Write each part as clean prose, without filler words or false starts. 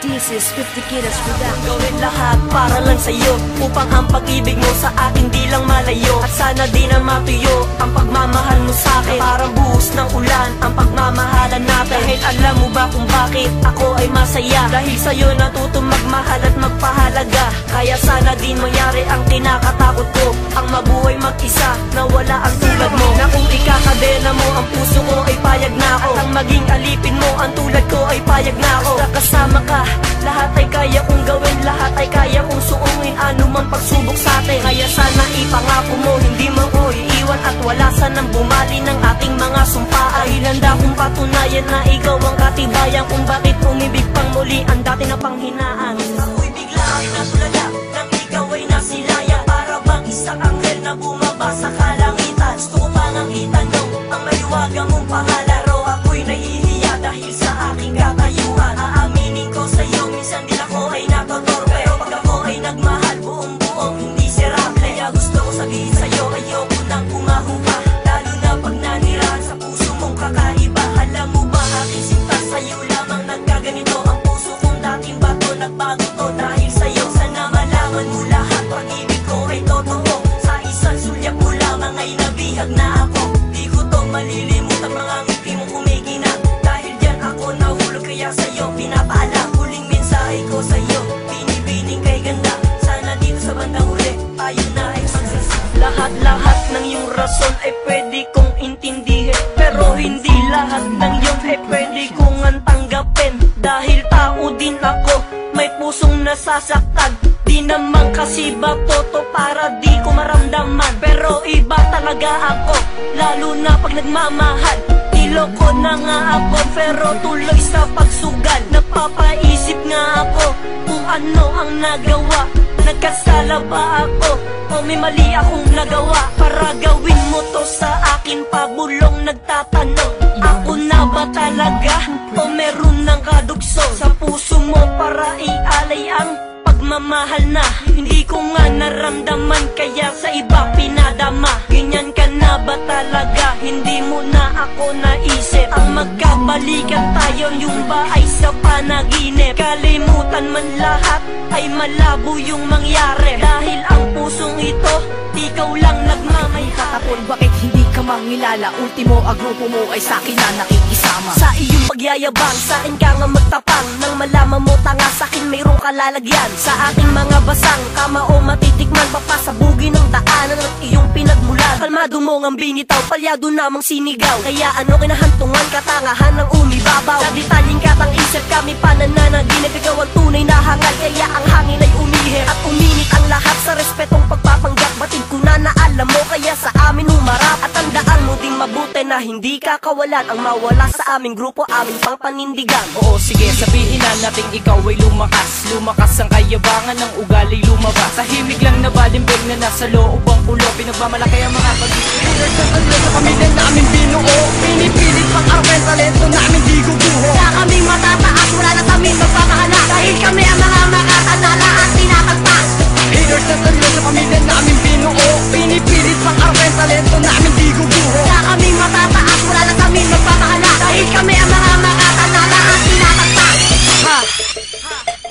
This is 50 Kilos Production. Gawin lahat para lang sa'yo, upang ang pag-ibig mo sa akin di lang malayo. At sana di na matuyo ang pagmamahal mo sa'kin. Parang buhos ng ulan ang pagmamahalan natin. Dahil alam mo ba kung bakit ako ay masaya? Dahil sa'yo natuto magmahal at magpahalaga. Kaya sana din mangyari ang kinakatakot ko, ang mabuhay mag-isa na wala ang tulad mo. Na kung ikakadena mo ang puso ko ay payag na ako. At ang maging alipin mo ang tulad ko ay payag na ako. Basta kasama ka, lahat ay kaya kong gawin, lahat ay kaya kong suungin, anumang pagsubok sa atin. Kaya sana ipangako mo, hindi mo ko iiwan at wala sanang bumali ng ating mga sumpaan. Dahil handa kong patunayan na ikaw ang katibayan kung bakit umibig pang muli ang dati na panghinaan. Ako'y bigla ay natulala nang ikaw ay nasilaya, para bang isang anghel na bumaba sa kalangitan. Gusto ko pa nang itanong ang maliwagang mong pangalan. Pero ako'y nahihiya dahil sa aking katayuan. Aaminin ko sa'yo, minsan din ako ay natotorpe. Pero pag ako ay nagmahal, buong-buong hindi sirable. Kaya gusto ko sabihin sa'yo, ayoko nang umahupa, lalo na pag nanirahan sa puso mong kakaiba. Alam mo ba aking sinta, sa'yo lamang nagkaganito. Ang puso kong dating bato, nagbago to dahil sa'yo. Sana malaman mo lahat, pag-ibig ko ay totoo. Sa isang sulyap mo lamang ay nabihag na ako. Di ko to malilimutan, mga ngiti mo kumikinang. Dahil dyan ako nahulog, kaya sa'yo pinapaalam. Huling mensahe ko sa'yo, binibining kay ganda. Sana dito sa bandang huli, tayo na ay magsasama. Lahat-lahat ng iyong rason ay pwede kong intindihin, pero hindi lahat ng iyong ay pwede kong tanggapin. Dahil tao din ako, may pusong nasasaktan. Di naman kasi bato to para di ko maramdaman, pero iba talaga ako, lalo na pag nagmamahal. Niloko na nga ako, pero tuloy sa pagsugal. Napapaisip nga ako kung ano ang nagawa. Nagkasala ba ako o may mali akong nagawa? Para gawin mo to sa akin, pabulong nagtatanong, ako na ba talaga o meron ng kadugso sa puso mo para ialay ang pagmamahal na hindi ko nga naramdaman, kaya sa iba pinadama? Ganyan ka na ba talaga? Hindi mo na ako naisip ang magkabalikan tayo, yung ba ay sa panaginip? Kalimutan man lahat ay malabo yung mangyari, dahil ang pusong ito ikaw lang nagmamay. Katapon, bakit hindi ka mangilala? Ultimo, ang grupo mo ay sa'kin na nakikisama. Sa iyong pagyayabang, sa'kin ka nga magtapang. Nang malaman mo tanga, sa'kin mayroong kalalagyan. Sa ating mga basang, tama o matitikman, papasabugin ng daanan at iyong pinagmulan. Kalmado mo ngang binitaw, palyado namang sinigaw. Kaya ano kinahantungan, katangahan ng umibabaw. Sa detalyeng katang isip kami panananaginip, ikaw ang tunay na hangal, kaya ang hangin ay umihip. At uminit ang lahat sa respetong pagpapanggap. Batid ko na alam mo, kaya sa amin humarap. At tandaan mo ding mabuti na hindi kakawalan ang mawala sa aming grupo, aming pang panindigan. Oo, sige, sabihin na natin ikaw ay lumakas. Lumakas ang kayabangan ng ugali lumabas. Tahimik lang na balimbing na nasa loob ang pulo. Pinagmamalaki ang mga pag-ibig sa pamilya namin binuo. Pinipilit pang arwen, talento namin di guguho. Sa kaming matataas, wala na kaming magpapakala, dahil kami ang mga makatanala at tinatagpas. Haters na talo sa pamilya namin binuo. Pinipilit pang arwen, talento namin di guguho. Sa kaming matataas, wala na kaming magpapakala, dahil kami ang mga makatanala at tinatagpas. Ha!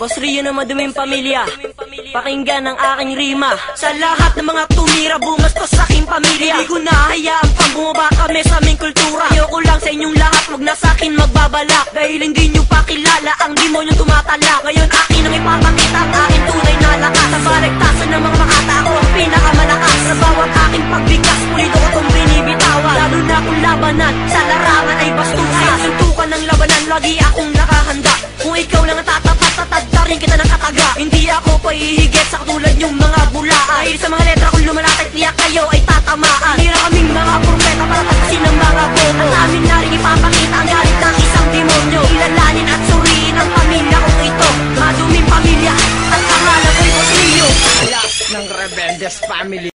Boss Rio na maduming pamilya, pakinggan ang aking rima. Sa lahat ng mga tumira, bumastos sa aking pamilya. Hindi ko nahayaan pang bumaba kami sa aming kultura. Ayoko lang sa inyong lahat, wag na sa akin magbabalak, dahil hindi nyo pa kilala ang demonyong tumatala. Ngayon akin ang ipapakita ang aking tunay na lakas. Sa baligtasan ng mga makata, ako ang pinakamalakas. Sa bawat aking pagbigkas, pulido ko itong binibitawan. Lalo na kung labanan, sa larangan ay bastusan. Sa suntukan ng labanan, lagi akong nakahanda. Kung ikaw lang ang tatapat, tatagdarin kita ng kataga. Hindi ako pahihigit sa katulad yung mga bulaan. Dahil sa mga letra kung lumalapit, tiyak kayo ay tatamaan. Hindi na kaming mga propeta para tapusin ang mga bobo. At amin na rin ipapakita ang galit ng isang demonyo. Ilalanin at suriin ang pamilya kong ito, maduming pamilya. At pangalan ko'y Boss Rio, Alas ng Rebeldes Family.